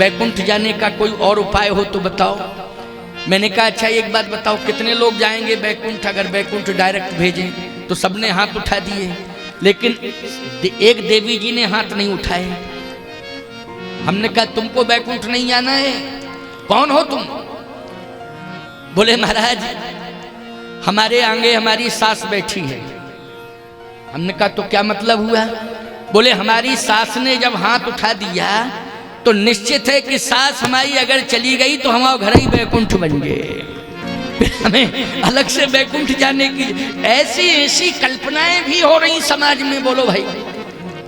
बैकुंठ जाने का कोई और उपाय हो तो बताओ। मैंने कहा अच्छा एक बात बताओ, कितने लोग जाएंगे बैकुंठ? अगर बैकुंठ डायरेक्ट भेजें तो सबने हाथ उठा दिए, लेकिन एक देवी जी ने हाथ नहीं उठाए। हमने कहा तुमको बैकुंठ नहीं जाना है, कौन हो तुम? बोले महाराज हमारे आगे हमारी सास बैठी है। हमने कहा तो क्या मतलब हुआ? बोले हमारी सास ने जब हाथ उठा दिया तो निश्चित है कि सास हमारी अगर चली गई तो हमारा घर ही बैकुंठ बन गए, हमें अलग से बैकुंठ जाने की ऐसी ऐसी कल्पनाएं भी हो रही समाज में। बोलो भाई,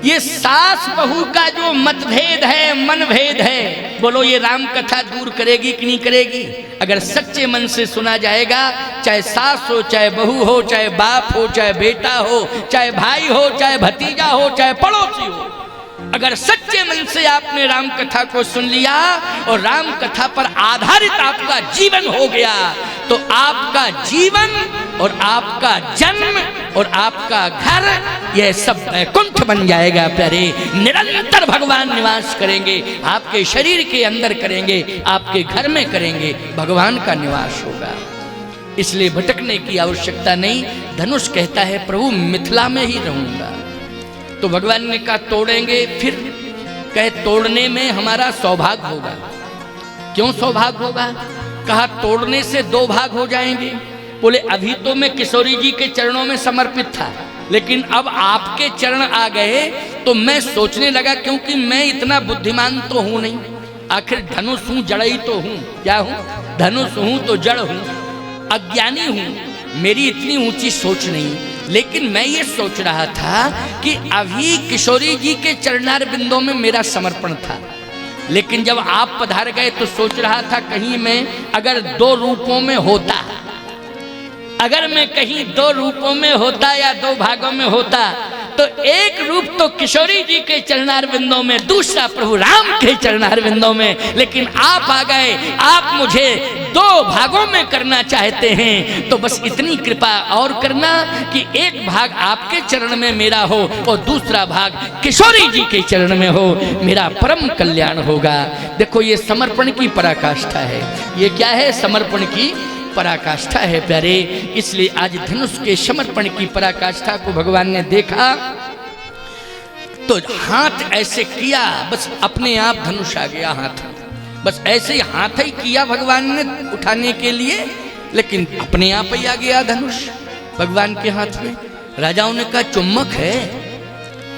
ये सास बहू का जो मतभेद है, मनभेद है, बोलो ये राम कथा दूर करेगी कि नहीं करेगी? अगर सच्चे मन से सुना जाएगा, चाहे सास हो, चाहे बहू हो, चाहे बाप हो, चाहे बेटा हो, चाहे भाई हो, चाहे भतीजा हो, चाहे पड़ोसी हो, अगर सच्चे मन से आपने राम कथा को सुन लिया और राम कथा पर आधारित आपका जीवन हो गया, तो आपका जीवन और आपका जन्म और आपका घर यह सब बैकुंठ बन जाएगा प्यारे। निरंतर भगवान निवास करेंगे, आपके शरीर के अंदर करेंगे, आपके घर में करेंगे, भगवान का निवास होगा। इसलिए भटकने की आवश्यकता नहीं। धनुष कहता है प्रभु मिथिला में ही रहूंगा। तो भगवान ने कहा तोड़ेंगे, फिर कहे तोड़ने में हमारा सौभाग्य होगा। क्यों सौभाग्य होगा? कहा तोड़ने से दो भाग हो जाएंगे। बोले अभी तो मैं किशोरी जी के चरणों में समर्पित था, लेकिन अब आपके चरण आ गए तो मैं सोचने लगा, क्योंकि मैं इतना बुद्धिमान तो हूं नहीं, आखिर धनुष हूं, जड़ ही तो हूं। क्या हूं? धनुष हूं तो जड़ हूं, अज्ञानी हूं, मेरी इतनी ऊंची सोच नहीं। लेकिन मैं ये सोच रहा था कि अभी किशोरी जी के चरणार बिंदों में मेरा समर्पण था, लेकिन जब आप पधार गए तो सोच रहा था कहीं मैं अगर दो रूपों में होता, अगर मैं कहीं दो रूपों में होता या दो भागों में होता, तो एक रूप तो किशोरी जी के चरणार बिंदों में, दूसरा प्रभु राम के चरणार बिंदों में। लेकिन आप आ गए, आप मुझे दो भागों में करना चाहते हैं, तो बस इतनी कृपा और करना कि एक भाग आपके चरण में मेरा हो और दूसरा भाग किशोरी जी के चरण में हो, मेरा परम कल्याण होगा। देखो ये समर्पण की पराकाष्ठा है। ये क्या है? समर्पण की पराकाष्ठा है प्यारे। इसलिए आज धनुष के समर्पण की पराकाष्ठा को भगवान ने देखा तो हाथ ऐसे किया, बस अपने आप धनुष आ गया हाथ में। बस ऐसे ही हाथ ही किया भगवान ने उठाने के लिए, लेकिन अपने आप ही आ गया धनुष भगवान के हाथ में। राजाओं ने कहा चुम्बक है,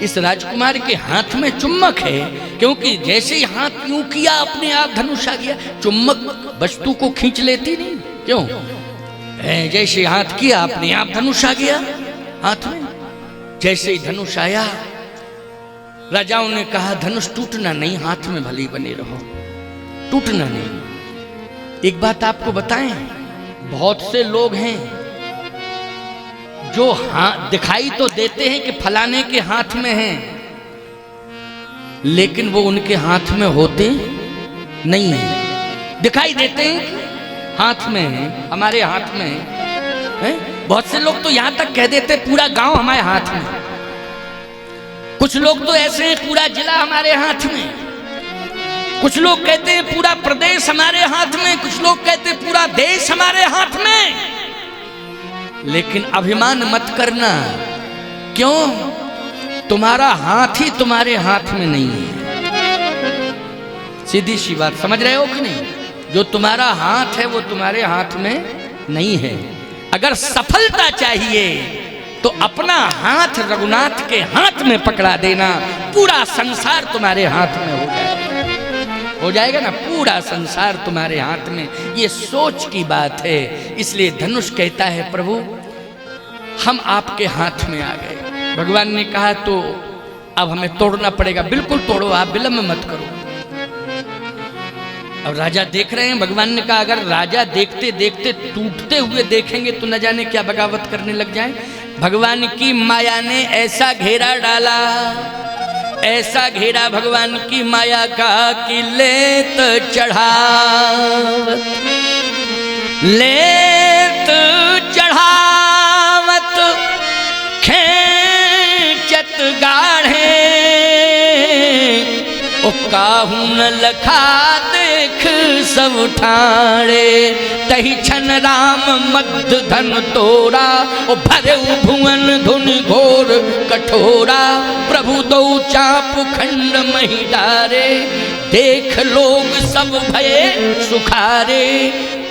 इस राजकुमार के हाथ में चुम्बक है, क्योंकि जैसे ही हाथ यूं किया अपने आप धनुष आ गया। चुम्बक वस्तु को खींच लेती नहीं, क्यों? जैसे हाथ किया अपने आप धनुष आ गया हाथ में। जैसे ही धनुष आया, राजाओं ने कहा धनुष टूटना नहीं, हाथ में भले बने रहो, टूटना नहीं। एक बात आपको बताएं, बहुत से लोग हैं जो हाथ दिखाई तो देते हैं कि फलाने के हाथ में हैं, लेकिन वो उनके हाथ में होते नहीं हैं। दिखाई देते हैं हाथ में है, हमारे हाथ में है। बहुत से लोग तो यहां तक कह देते पूरा गांव हमारे हाथ में। कुछ लोग तो ऐसे हैं पूरा जिला हमारे हाथ में। कुछ लोग कहते हैं पूरा प्रदेश हमारे हाथ में, कुछ लोग कहते हैं पूरा देश हमारे हाथ में। लेकिन अभिमान मत करना, क्यों? तुम्हारा हाथ ही तुम्हारे हाथ में नहीं है। सीधी सी बात, समझ रहे हो कि नहीं? जो तुम्हारा हाथ है वो तुम्हारे हाथ में नहीं है। अगर सफलता चाहिए तो अपना हाथ रघुनाथ के हाथ में पकड़ा देना, पूरा संसार तुम्हारे हाथ में हो जाएगा। हो जाएगा ना, पूरा संसार तुम्हारे हाथ में। ये सोच की बात है। इसलिए धनुष कहता है प्रभु हम आपके हाथ में आ गए। भगवान ने कहा तो अब हमें तोड़ना पड़ेगा। बिल्कुल तोड़ो, आप विलंब मत करो। अब राजा देख रहे हैं। भगवान ने कहा अगर राजा देखते देखते टूटते हुए देखेंगे तो न जाने क्या बगावत करने लग जाए। भगवान की माया ने ऐसा घेरा डाला, ऐसा घेरा भगवान की माया का कि लेत चढ़ावत, लेत चढ़ावत खींचत गाढ़े, ओ काहू न लखा देख सब ठाणे, तही छन राम मद धन तोरा, ओ भरे भुवन धुन घोर कठोरा, प्रभु दो चाप खंड मही डारे, देख लोग सब भये सुखारे।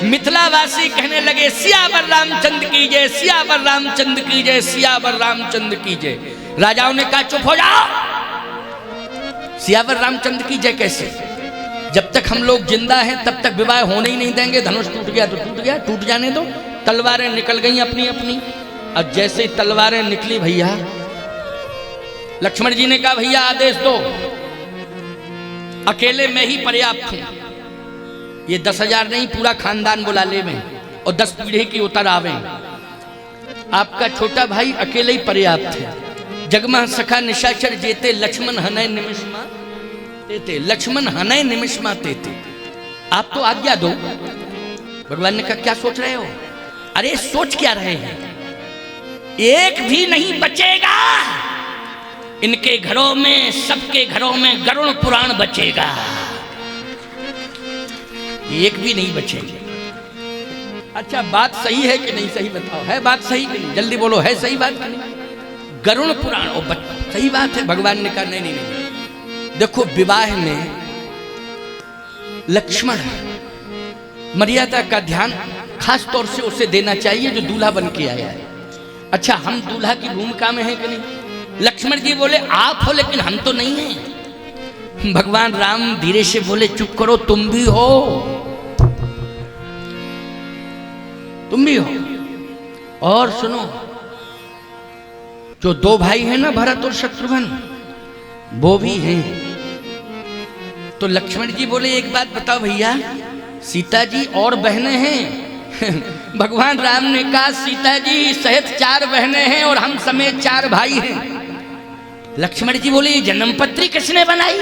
मिथिलावासी कहने लगे सियावर रामचंद्र की जय, सियावर रामचंद्र की जय, सियावर रामचंद्र की जय। राजाओं ने कहा चुप हो जाओ, सियावर रामचंद्र की जय कैसे? जब तक हम लोग जिंदा हैं तब तक विवाह होने ही नहीं देंगे। धनुष टूट गया तो टूट गया, टूट जाने दो। तलवारें निकल गई अपनी अपनी। अब जैसे ही तलवारें निकली भैया, लक्ष्मण जी ने कहा भैया आदेश दो, अकेले में ही पर्याप्त हूं, ये 10,000 नहीं पूरा खानदान बुला ले में, और 10 पीढ़ी की उतर आवे। आपका छोटा भाई अकेले ही पर्याप्त है। जगमा सखा निशाचर जेते, लक्ष्मण हनय निमिषमा तेते, लक्ष्मण हनय निमिषमा तेते। आप तो आज्ञा दो। भगवान ने कहा क्या सोच रहे हो? अरे सोच क्या रहे हैं, एक भी नहीं बचेगा इनके घरों में, सबके घरों में गरुड़ पुराण बचेगा, एक भी नहीं बचेगा। अच्छा बात सही है कि नहीं सही बताओ, है बात सही कि नहीं? जल्दी बोलो, है सही बात कि नहीं? गरुड़ पुराण सही बात है। भगवान ने कहा नहीं नहीं नहीं, देखो विवाह में लक्ष्मण मर्यादा का ध्यान खास तौर से उसे देना चाहिए जो दूल्हा बन के आया है। अच्छा हम दूल्हा की भूमिका में हैं कि नहीं? लक्ष्मण जी बोले आप हो लेकिन हम तो नहीं हैं। भगवान राम धीरे से बोले चुप करो, तुम भी हो, तुम भी हो। और सुनो, जो 2 भाई हैं ना भरत और शत्रुघ्न, वो भी हैं। तो लक्ष्मण जी बोले एक बात बताओ भैया, सीता जी और बहनें हैं? भगवान राम ने कहा सीता जी सहित 4 बहनें हैं और हम समेत 4 भाई हैं। लक्ष्मण जी बोले जन्म पत्री किसने बनाई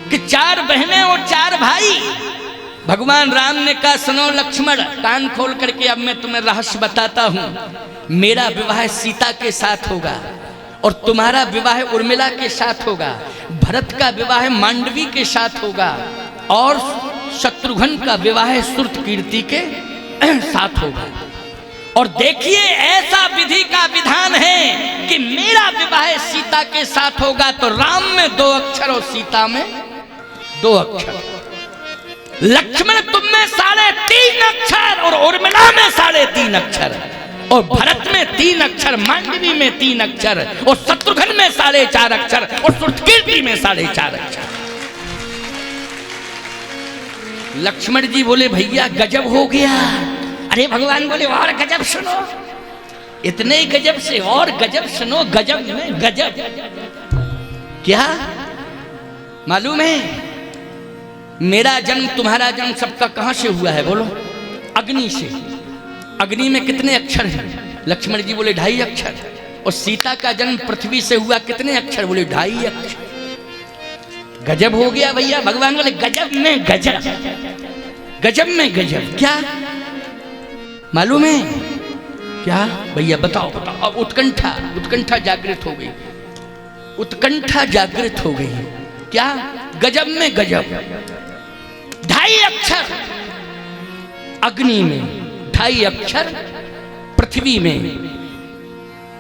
कि 4 बहनें और 4 भाई? भगवान राम ने कहा सुनो लक्ष्मण, कान खोल करके अब मैं तुम्हें रहस्य बताता हूं। मेरा विवाह सीता के साथ होगा और तुम्हारा विवाह उर्मिला के साथ होगा, भरत का विवाह मांडवी के साथ होगा और शत्रुघ्न का विवाह सुरतकीर्ति के साथ होगा। और देखिए ऐसा विधि का विधान है कि मेरा विवाह सीता के साथ होगा तो राम में 2 अक्षर और सीता में 2 अक्षर, लक्ष्मण तुम में 3.5 अक्षर और उर्मिला में 3.5 अक्षर, और भरत में 3 अक्षर, मांडवी में 3 अक्षर, और शत्रुघ्न में 4.5 अक्षर, और सुरतकीर्ति में 4.5 अक्षर। लक्ष्मण जी बोले भैया गजब हो गया। अरे भगवान बोले और गजब सुनो, इतने ही गजब से और गजब सुनो, गजब में गजब। क्या मालूम है? मेरा जन्म तुम्हारा जन्म सबका कहां से हुआ है बोलो? अग्नि से। अग्नि में कितने अक्षर हैं? लक्ष्मण जी बोले 2.5 अक्षर। और सीता का जन्म पृथ्वी से हुआ, कितने अक्षर? बोले 2.5 अक्षर। गजब हो गया भैया। भगवान बोले गजब में गजब, गजब में गजब। क्या मालूम है? क्या भैया बताओ बताओ। अब उत्कंठा जागृत हो गई, उत्कंठा जागृत हो गई। क्या? गजब में गजब। 2.5 अक्षर अग्नि में, 2.5 अक्षर पृथ्वी में।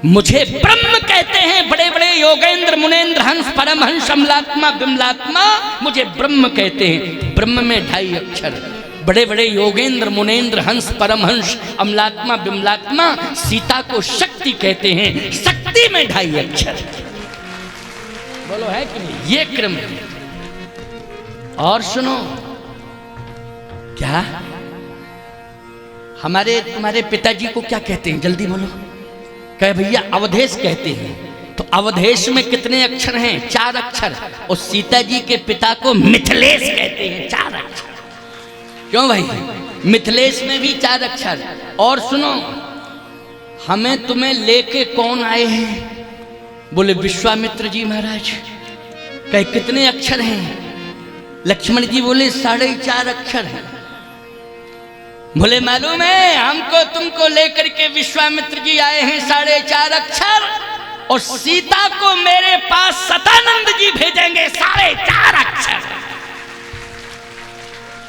मुझे ब्रह्म कहते हैं बड़े बड़े योगेंद्र मुनेन्द्र हंस परमहंस अमलात्मा विमलात्मा, मुझे ब्रह्म कहते हैं। ब्रह्म में 2.5 अक्षर, बड़े बड़े योगेंद्र मुनेन्द्र हंस परमहंस अमलात्मा विमलात्मा। सीता को शक्ति कहते हैं, शक्ति में 2.5 अक्षर। बोलो है कि नहीं? ये क्रम है। और सुनो, क्या हमारे तुम्हारे पिताजी को क्या कहते हैं? जल्दी बोलो। कहे भैया अवधेश कहते हैं। तो अवधेश में कितने अक्षर हैं? 4 अक्षर। और सीता जी के पिता को मिथिलेश कहते हैं, 4 अक्षर। क्यों भाई? मिथिलेश में भी 4 अक्षर। और सुनो, हमें तुम्हें लेके कौन आए हैं? बोले विश्वामित्र जी महाराज। कहे कितने अक्षर हैं? लक्ष्मण जी बोले 4.5 अक्षर हैं। बोले मालूम है हमको तुमको लेकर के विश्वामित्र जी आए हैं 4.5 अक्षर। और सीता को मेरे पास सतानंद जी भेजेंगे। 4.5 अक्षर,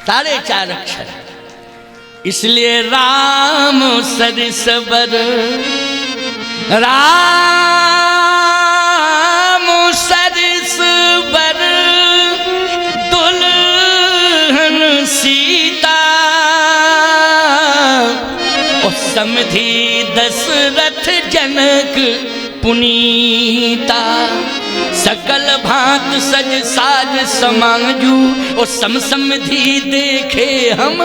4.5 अक्षर। इसलिए राम सरिस बर, राम सरिस बर दुल्हन सीता, और समधि दशरथ जनक पुनीता। सकल भांत सज साज समाजू, और सम समधि देखे हम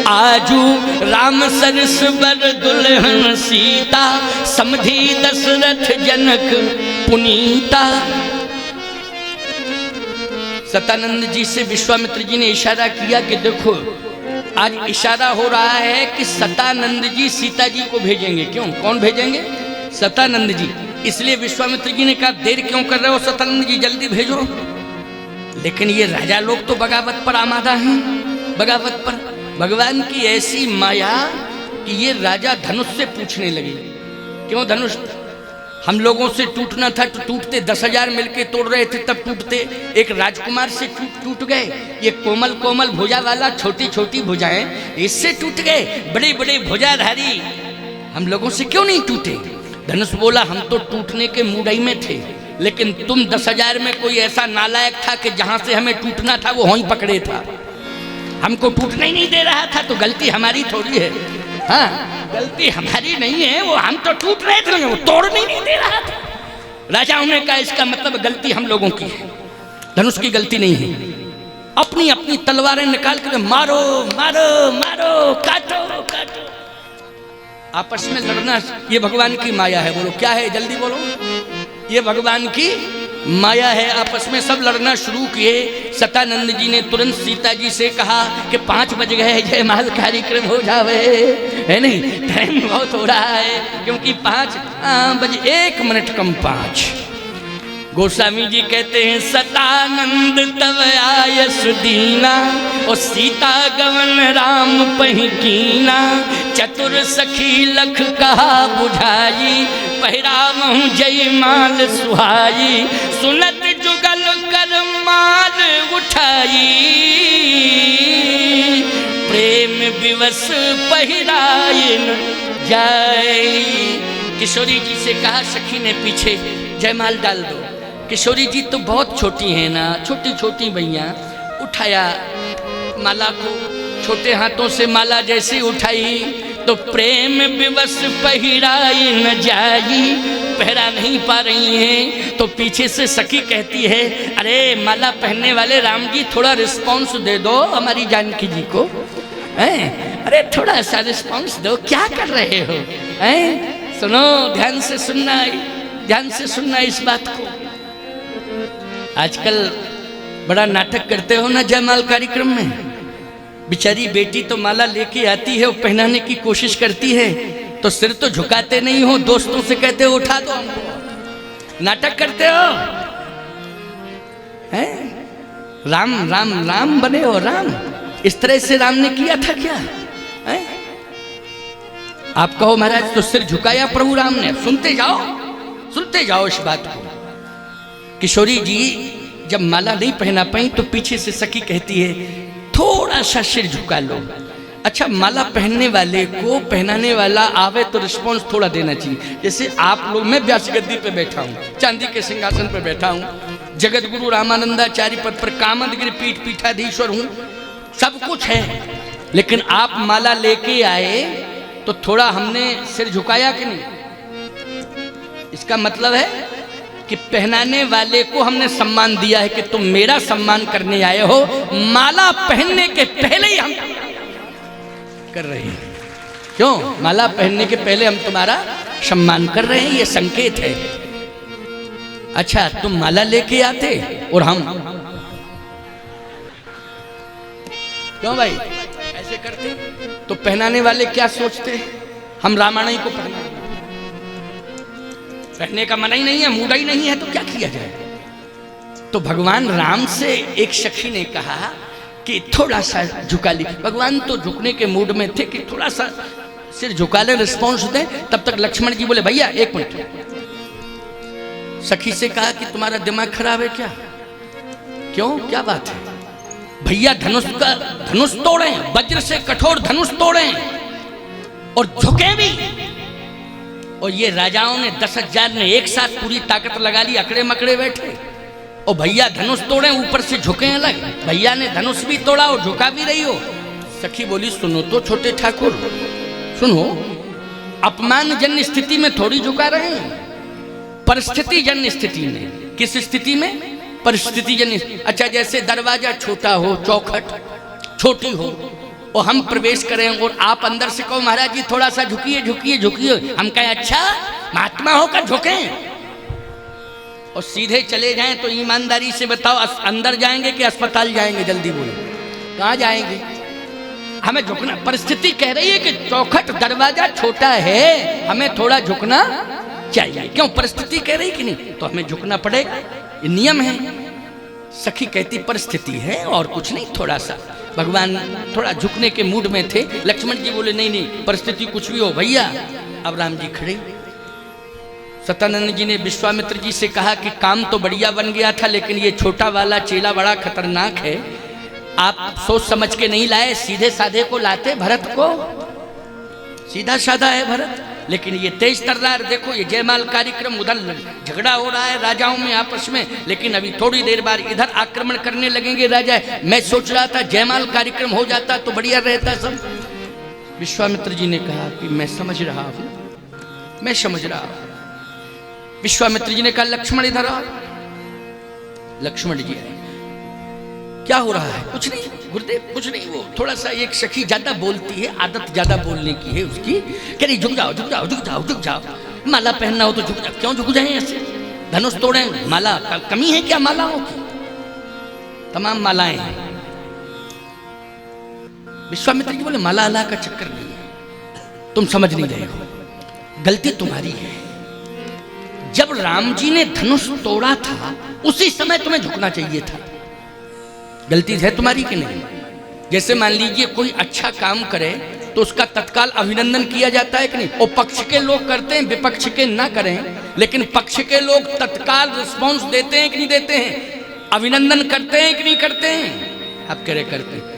आजू। राम सरस बर दुल्हन सीता, समधि दशरथ जनक पुनीता। सतानंद जी से विश्वामित्र जी ने इशारा किया कि देखो आज इशारा हो रहा है कि सतानंद जी सीता जी को भेजेंगे। क्यों, कौन भेजेंगे? सतानंद जी। इसलिए विश्वामित्र जी ने कहा देर क्यों कर रहे हो सतानंद जी, जल्दी भेजो। लेकिन ये राजा लोग तो बगावत पर आमादा हैं, बगावत पर। भगवान की ऐसी माया कि ये राजा धनुष से पूछने लगे। क्यों धनुष? हम लोगों से टूटना था तो टूटते, 10,000 मिलके तोड़ रहे थे तब टूटते। एक राजकुमार से टूट गए, ये कोमल कोमल भुजा वाला, छोटी छोटी भुजाएं, इससे टूट गए। बड़े बड़े भुजाधारी हम लोगों से क्यों नहीं टूटे? धनुष बोला हम तो टूटने के मुड़ई में थे, लेकिन तुम 10,000 में कोई ऐसा नालायक था कि जहां से हमें टूटना था वो वहीं पकड़े था, हमको टूटने ही नहीं दे रहा था। तो गलती हमारी थोड़ी है, हाँ गलती हमारी नहीं है, वो हम तो टूट रहे थे, वो तोड़ने नहीं दे रहा था। राजाओं ने कहा इसका मतलब गलती हम लोगों की है, धनुष की गलती नहीं है। अपनी अपनी तलवारें निकाल कर मारो मारो मारो, काटो काटो। आपस में लड़ना ये भगवान की माया है। बोलो क्या है, जल्दी बोलो। ये भगवान की माया है। आपस में सब लड़ना शुरू किए। सतानंद जी ने तुरंत सीता जी से कहा कि 5 बज गए, जयमाल कार्यक्रम हो जावे, है नहीं, टाइम बहुत हो रहा है। क्योंकि 5 बजे 1 मिनट कम 5। गोस्वामी जी कहते हैं सतानंद तव आयस दीना, और सीता गवन राम पहिकीना। चतुर सखी लख कहा बुझाई, पहिरावहु जयमाल सुहाई। सुनत जुगल कर माल उठाई, प्रेम विवश पहिरायन जाए। किशोरी जी से कहा सखी ने पीछे जयमाल डाल दो। किशोरी जी तो बहुत छोटी हैं ना, छोटी छोटी भैया। उठाया माला को, छोटे हाथों से माला जैसे उठाई तो प्रेम विवश पहिराई न जाई। पहरा नहीं पा रही हैं तो पीछे से सखी कहती है अरे माला पहनने वाले राम जी थोड़ा रिस्पॉन्स दे दो हमारी जानकी जी को, हैं? अरे थोड़ा सा रिस्पॉन्स दो, क्या कर रहे हो, हैं? सुनो, ध्यान से सुनना, ध्यान से सुनना इस बात को। आजकल बड़ा नाटक करते हो ना जयमाल कार्यक्रम में। बेचारी बेटी तो माला लेके आती है, वो पहनाने की कोशिश करती है तो सिर तो झुकाते नहीं हो, दोस्तों से कहते हो उठा दो हमको। नाटक करते हो, हैं? राम राम राम बने हो, राम इस तरह से राम ने किया था क्या, हैं? आप कहो महाराज तो सिर झुकाया प्रभु राम ने। सुनते जाओ इस बात को। किशोरी जी जब माला नहीं पहना पाई तो पीछे से सखी कहती है थोड़ा सा सिर झुका लो। अच्छा, माला पहनने वाले को पहनाने वाला आवे तो रिस्पॉन्स थोड़ा देना चाहिए। जैसे आप लोग, मैं व्यास गद्दी पे बैठा हूँ, चांदी के सिंहासन पे बैठा हूँ, जगत गुरु रामानंदाचार्य पद पर कामदगिरि पीठ पीठाधीश्वर हूँ, सब कुछ है, लेकिन आप माला लेके आए तो थोड़ा हमने सिर झुकाया कि नहीं? इसका मतलब है कि पहनाने वाले को हमने सम्मान दिया है कि तुम मेरा सम्मान करने आए हो। माला पहनने के पहले ही हम कर रहे हैं। क्यों? माला पहनने के पहले हम तुम्हारा सम्मान कर रहे हैं, ये संकेत है। अच्छा, तुम माला लेके आते और हम क्यों भाई ऐसे करते तो पहनाने वाले क्या सोचते? हम रामायण ही को पहनने का मना ही नहीं है, मूड ही नहीं है, तो क्या किया जाए? तो भगवान राम से एक सखी ने कहा कि थोड़ा सा झुका ली। भगवान तो झुकने के मूड में थे कि थोड़ा सा सिर झुका ले, रिस्पॉन्स दें। तब तक लक्ष्मण जी बोले भैया 1 मिनट, सखी से कहा कि तुम्हारा दिमाग खराब है क्या? क्यों, क्या बात है? भैया धनुष तोड़े, वज्र से कठोर धनुष तोड़े और झुके भी। और ये राजाओं ने 10,000 ने एक साथ पूरी ताकत लगा ली, अकड़े मकड़े बैठे, और भैया धनुष तोड़े, ऊपर से झुके अलग। भैया ने धनुष भी तोड़ा और झुका भी रही हो। सखी बोली सुनो तो छोटे ठाकुर, सुनो, अपमानजन्य स्थिति में थोड़ी झुका रहे हैं, परिस्थिति जन्य स्थिति में। किस स्थिति में? परिस्थिति जन्य। अच्छा, जैसे दरवाजा छोटा हो, चौखट छोटी हो और हम प्रवेश करें और आप अंदर से कहो महाराज जी थोड़ा सा झुकिए झुकिए झुकिए, हम कहें अच्छा महात्मा होकर झुकें और सीधे चले जाएं, तो ईमानदारी से बताओ अंदर जाएंगे कि अस्पताल जाएंगे? जल्दी बोलो, कहाँ जाएंगे? हमें झुकना, परिस्थिति कह रही है कि चौखट दरवाजा छोटा है, हमें थोड़ा झुकना चाहिए। क्यों? परिस्थिति कह रही कि नहीं, तो हमें झुकना पड़ेगा, ये नियम है। सखी कहती परिस्थिति है और कुछ नहीं, थोड़ा सा। भगवान थोड़ा झुकने के मूड में थे। लक्ष्मण जी बोले नहीं नहीं, परिस्थिति कुछ भी हो भैया। अब राम जी खड़े। सत्यानंद जी ने विश्वामित्र जी से कहा कि काम तो बढ़िया बन गया था, लेकिन ये छोटा वाला चेला बड़ा खतरनाक है, आप सोच समझ के नहीं लाए, सीधे साधे को लाते, भरत को। सीधा साधा है भरत, लेकिन ये तेज तर्रार। देखो ये जयमाल कार्यक्रम, उधर झगड़ा हो रहा है राजाओं में आपस में, लेकिन अभी थोड़ी देर बाद इधर आक्रमण करने लगेंगे राजा। मैं सोच रहा था जयमाल कार्यक्रम हो जाता तो बढ़िया रहता सब। विश्वामित्र जी ने कहा कि मैं समझ रहा हूं, मैं समझ रहा हूं। विश्वामित्र जी ने कहा लक्ष्मण इधर आओ। लक्ष्मण जी आए। क्या हो रहा है? कुछ नहीं गुरुदेव, कुछ नहीं। वो थोड़ा सा एक सखी ज्यादा बोलती है, आदत ज्यादा बोलने की है उसकी। कह रही झुक जाओ झुक जाओ झुक जाओ झुक जाओ, माला पहनना हो तो झुक जाओ। क्यों झुक जाए ऐसे? धनुष तोड़े, माला कमी है क्या मालाओं की? तमाम मालाएं हैं। विश्वामित्र जी बोले माला अल्लाह का चक्कर नहीं है, तुम समझ नहीं रहे हो, गलती तुम्हारी है। जब राम जी ने धनुष तोड़ा था उसी समय तुम्हें झुकना चाहिए था। गलती है तुम्हारी कि नहीं? जैसे मान लीजिए कोई अच्छा काम करे तो उसका तत्काल अभिनंदन किया जाता है कि नहीं? और पक्ष के लोग करते हैं, विपक्ष के ना करें, लेकिन पक्ष के लोग तत्काल रिस्पॉन्स देते हैं कि नहीं देते हैं? अभिनंदन करते हैं कि नहीं करते हैं? आप कह रहे करते हैं।